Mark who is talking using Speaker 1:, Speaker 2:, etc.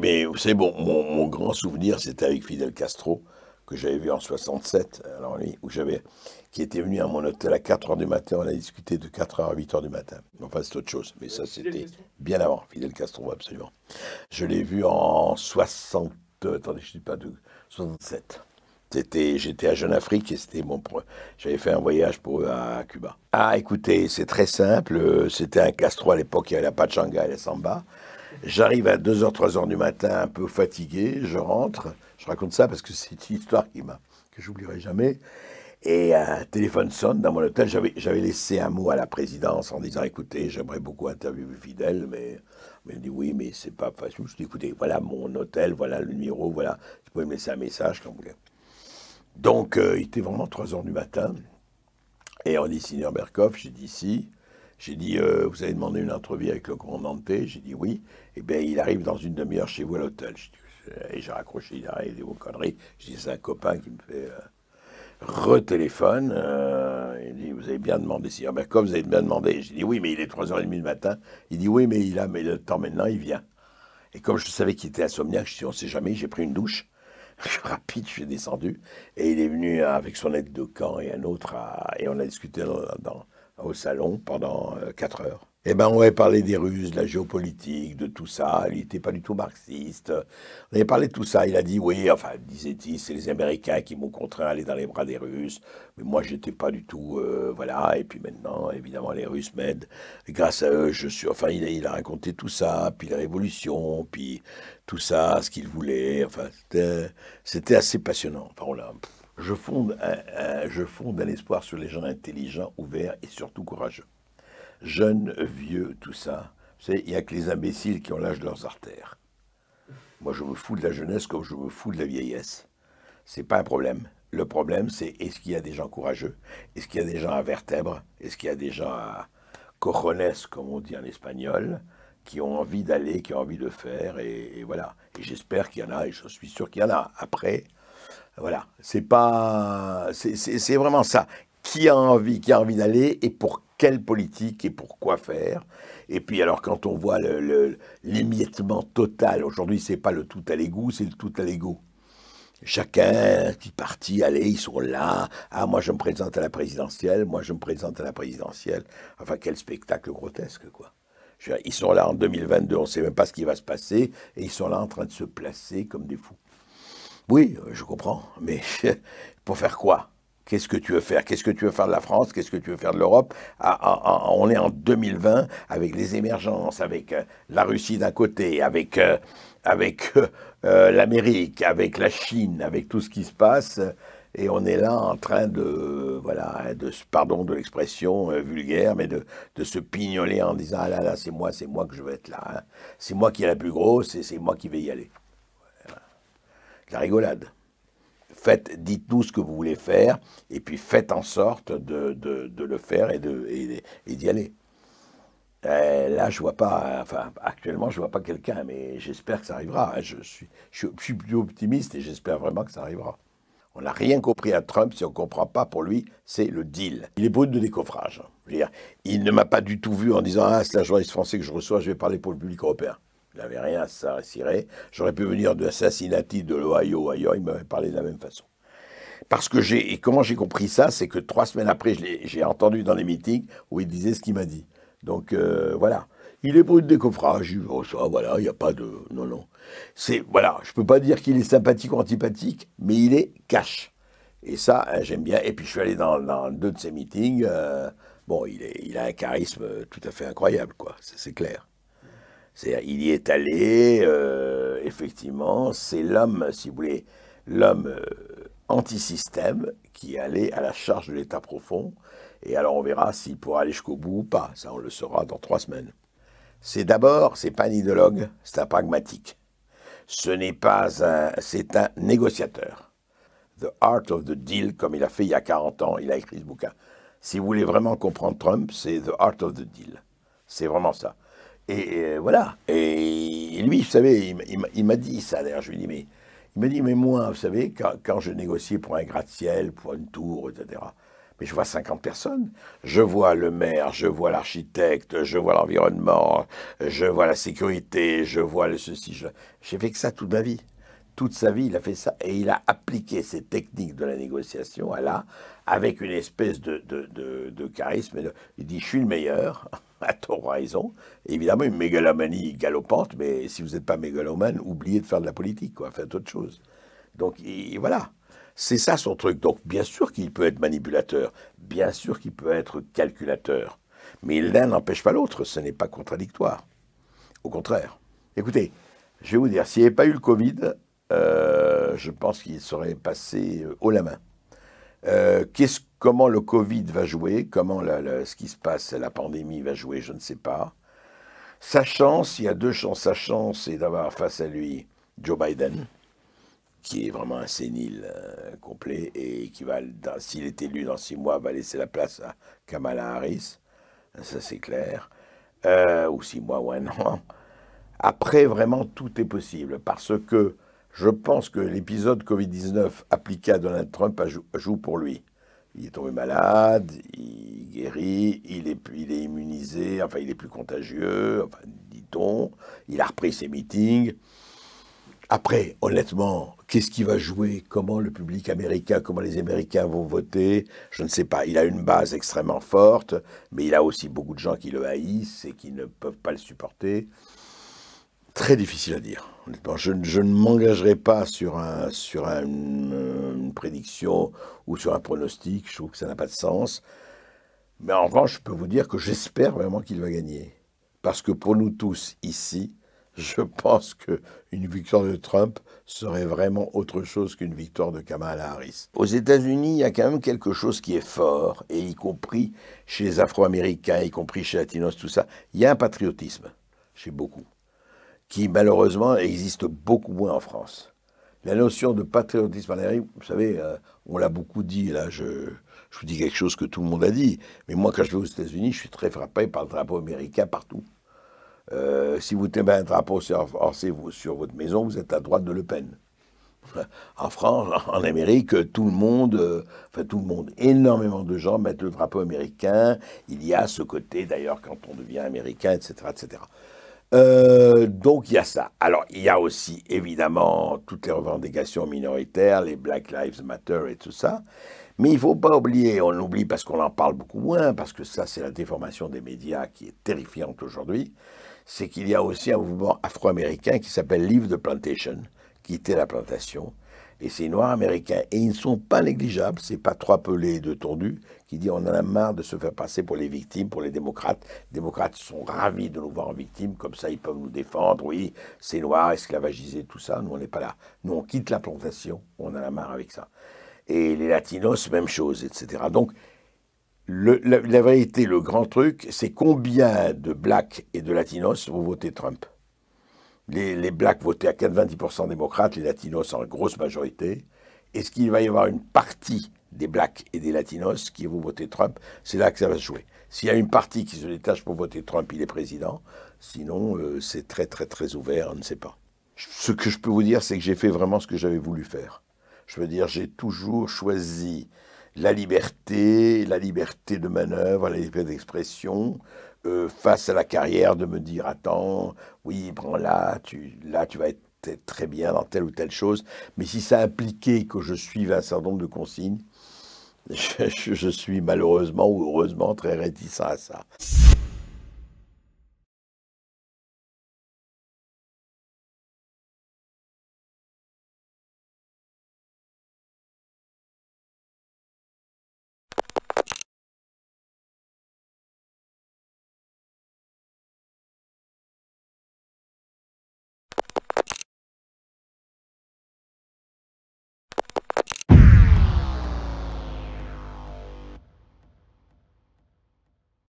Speaker 1: Mais vous savez, bon, mon grand souvenir, c'était avec Fidel Castro, que j'avais vu en 67, alors lui, qui était venu à mon hôtel à 4 heures du matin, on a discuté de 4 heures à 8 heures du matin. Enfin, c'est autre chose, mais ça,
Speaker 2: Fidel
Speaker 1: c'était
Speaker 2: Castro?
Speaker 1: bien avant, Fidel Castro, absolument. Je l'ai vu en 60, attendez, je ne dis pas de 67. J'étais à Jeune Afrique et j'avais fait un voyage pour eux à Cuba. Ah, écoutez, c'est très simple. C'était un Castro à l'époque, il y avait la pachanga et la samba. J'arrive à 2 heures 3 heures du matin, un peu fatigué, je rentre. Je raconte ça parce que c'est une histoire que j'oublierai jamais. Et un téléphone sonne dans mon hôtel. J'avais laissé un mot à la présidence en disant, écoutez, j'aimerais beaucoup interviewer Fidel, mais il me dit, oui, mais c'est pas facile. Je dis, écoutez, voilà mon hôtel, voilà le numéro, voilà, vous pouvez me laisser un message quand vous voulez. Donc, il était vraiment 3 heures du matin. Et on dit, Signor Berkoff, j'ai dit si. J'ai dit, vous avez demandé une entrevue avec le commandant de paix. J'ai dit oui. Eh bien, il arrive dans une demi-heure chez vous à l'hôtel. Et j'ai raccroché, il arrive des vos conneries. J'ai dit, c'est un copain qui me fait retéléphone. Il dit, vous avez bien demandé, Signor Berkoff, vous avez bien demandé. J'ai dit oui, mais il est 3h30 du matin. Il dit oui, mais le temps maintenant, il vient. Et comme je savais qu'il était insomniaque, je dis, on ne sait jamais, j'ai pris une douche. Rapide, je suis descendu. Et il est venu avec son aide de camp et un autre, et on a discuté au salon pendant 4 heures. Eh ben, on avait parlé des Russes, de la géopolitique, de tout ça. Il n'était pas du tout marxiste. On avait parlé de tout ça. Il a dit, oui, enfin, disait-il, c'est les Américains qui m'ont contraint à aller dans les bras des Russes. Mais moi, j'étais pas du tout, voilà. Et puis maintenant, évidemment, les Russes m'aident. Et grâce à eux, je suis, enfin, il a raconté tout ça, puis la révolution, puis tout ça, ce qu'il voulait. Enfin, c'était assez passionnant. Enfin, je fonde un espoir sur les gens intelligents, ouverts et surtout courageux. Jeunes, vieux, tout ça. Vous savez, il n'y a que les imbéciles qui ont l'âge de leurs artères. Moi, je me fous de la jeunesse comme je me fous de la vieillesse. C'est pas un problème. Le problème, c'est est-ce qu'il y a des gens courageux? Est-ce qu'il y a des gens à vertèbres? Est-ce qu'il y a des gens à cojones, comme on dit en espagnol, qui ont envie d'aller, qui ont envie de faire, et voilà. Et j'espère qu'il y en a, et je suis sûr qu'il y en a. Après, voilà, c'est vraiment ça. Qui a envie d'aller et pour quelle politique et pour quoi faire. Et puis alors quand on voit l'émiettement total, aujourd'hui c'est pas le tout à l'égout, c'est le tout à l'ego. Chacun, petit parti, allez, ils sont là. Ah, moi je me présente à la présidentielle, moi je me présente à la présidentielle. Enfin, quel spectacle grotesque, quoi. Ils sont là en 2022, on ne sait même pas ce qui va se passer, et ils sont là en train de se placer comme des fous. Oui, je comprends, mais pour faire quoi? Qu'est-ce que tu veux faire? Qu'est-ce que tu veux faire de la France? Qu'est-ce que tu veux faire de l'Europe? On est en 2020 avec les émergences, avec la Russie d'un côté, avec l'Amérique, avec la Chine, avec tout ce qui se passe, et on est là en train de, voilà, pardon de l'expression vulgaire, mais de se pignoler en disant ah là là, c'est moi que je veux être là, hein. C'est moi qui est la plus grosse et c'est moi qui vais y aller. La rigolade. Dites-nous ce que vous voulez faire, et puis faites en sorte de le faire et d'y aller. Là, je vois pas, enfin, actuellement, je vois pas quelqu'un, mais j'espère que ça arrivera. Je suis plus optimiste et j'espère vraiment que ça arrivera. On n'a rien compris à Trump, si on ne comprend pas, pour lui, c'est le deal. Il est brut de décoffrage. Je veux dire, il ne m'a pas du tout vu en disant « Ah, c'est un journaliste français que je reçois, je vais parler pour le public européen ». Il n'avait rien à ça cirer. J'aurais pu venir de Cincinnati, de l'Ohio, ailleurs, il m'avait parlé de la même façon. Parce que et comment j'ai compris ça, c'est que 3 semaines après, j'ai entendu dans les meetings où il disait ce qu'il m'a dit. Donc voilà. Il est brut de décoffrage, oh, ça, voilà, il n'y a pas de... Non, non. Voilà, je ne peux pas dire qu'il est sympathique ou antipathique, mais il est cash. Et ça, j'aime bien. Et puis je suis allé dans 2 de ses meetings. Bon, il a un charisme tout à fait incroyable, quoi, c'est clair. Il y est allé, effectivement, c'est l'homme, si vous voulez, l'homme anti-système qui est allé à la charge de l'État profond. Et alors on verra s'il pourra aller jusqu'au bout ou pas. Ça, on le saura dans 3 semaines. C'est pas un idéologue, c'est un pragmatique. C'est un négociateur. The Art of the Deal, comme il a fait il y a 40 ans, il a écrit ce bouquin. Si vous voulez vraiment comprendre Trump, c'est The Art of the Deal. C'est vraiment ça. Et voilà. Et lui, vous savez, il m'a dit ça, d'ailleurs, je lui ai dit, il m'a dit, mais moi, vous savez, quand je négociais pour un gratte-ciel, pour une tour, etc., Mais je vois 50 personnes. Je vois le maire, je vois l'architecte, je vois l'environnement, je vois la sécurité, je vois le ceci. J'ai fait que ça toute ma vie. Toute sa vie, il a fait ça. Et il a appliqué ces techniques de la négociation là, avec une espèce de charisme. Il dit, je suis le meilleur, à tort raison. Évidemment, une mégalomanie galopante, mais si vous n'êtes pas mégalomane, oubliez de faire de la politique, quoi. Faites autre chose. Donc, voilà. C'est ça son truc. Donc, bien sûr qu'il peut être manipulateur, bien sûr qu'il peut être calculateur, mais l'un n'empêche pas l'autre, ce n'est pas contradictoire. Au contraire. Écoutez, je vais vous dire, s'il n'y avait pas eu le Covid, je pense qu'il serait passé haut la main. Comment le Covid va jouer, comment ce qui se passe, la pandémie va jouer, je ne sais pas. Sa chance, il y a deux chances. Sa chance, c'est d'avoir face à lui Joe Biden, qui est vraiment un sénile complet et qui va, s'il est élu dans 6 mois, va laisser la place à Kamala Harris, ça c'est clair, ou 6 mois ou 1 an. Après, vraiment, tout est possible, parce que je pense que l'épisode Covid-19 appliqué à Donald Trump joue pour lui. Il est tombé malade, il guérit, il est immunisé, enfin il est plus contagieux, enfin, dit-on, il a repris ses meetings. Après, honnêtement, qu'est-ce qui va jouer? Comment le public américain, comment les Américains vont voter? Je ne sais pas. Il a une base extrêmement forte, mais il a aussi beaucoup de gens qui le haïssent et qui ne peuvent pas le supporter. Très difficile à dire. Honnêtement, je ne m'engagerai pas sur une prédiction ou sur un pronostic. Je trouve que ça n'a pas de sens. Mais en revanche, je peux vous dire que j'espère vraiment qu'il va gagner. Parce que pour nous tous ici, je pense qu'une victoire de Trump serait vraiment autre chose qu'une victoire de Kamala Harris. Aux États-Unis, il y a quand même quelque chose qui est fort, et y compris chez les Afro-Américains, y compris chez les Latinos, tout ça. Il y a un patriotisme, chez beaucoup, qui malheureusement existe beaucoup moins en France. La notion de patriotisme en Amérique, vous savez, on l'a beaucoup dit, là, je vous dis quelque chose que tout le monde a dit, mais moi, quand je vais aux États-Unis, je suis très frappé par le drapeau américain partout. Si vous tenez un drapeau sur votre maison, vous êtes à droite de Le Pen. En France, en Amérique, tout le monde, énormément de gens mettent le drapeau américain. Il y a ce côté, d'ailleurs, quand on devient américain, etc., etc. Donc il y a ça. Alors il y a aussi évidemment toutes les revendications minoritaires, les Black Lives Matter et tout ça. Mais il ne faut pas oublier, on l'oublie parce qu'on en parle beaucoup moins, parce que ça c'est la déformation des médias qui est terrifiante aujourd'hui, c'est qu'il y a aussi un mouvement afro-américain qui s'appelle Leave the Plantation, quitter la plantation. Et ces Noirs américains, et ils ne sont pas négligeables, c'est pas 3 pelés et 2 tondus, qui dit on en a marre de se faire passer pour les victimes, pour les démocrates. Les démocrates sont ravis de nous voir en victimes, comme ça ils peuvent nous défendre, oui, c'est Noirs, esclavagisés, tout ça, nous on n'est pas là. Nous on quitte la plantation, on en a marre avec ça. Et les Latinos, même chose, etc. Donc, la vérité, le grand truc, c'est combien de Blacks et de Latinos vont voter Trump. Les Blacks votaient à 90% démocrates, les Latinos en grosse majorité. Est-ce qu'il va y avoir une partie des Blacks et des Latinos qui vont voter Trump? C'est là que ça va se jouer. S'il y a une partie qui se détache pour voter Trump, il est président. Sinon, c'est très, très, très ouvert, on ne sait pas. Ce que je peux vous dire, c'est que j'ai fait vraiment ce que j'avais voulu faire. Je veux dire, j'ai toujours choisi la liberté de manœuvre, la liberté d'expression, face à la carrière, de me dire, attends, oui, prends-la, tu vas être très bien dans telle ou telle chose, mais si ça impliquait que je suive un certain nombre de consignes, je suis malheureusement ou heureusement très réticent à ça.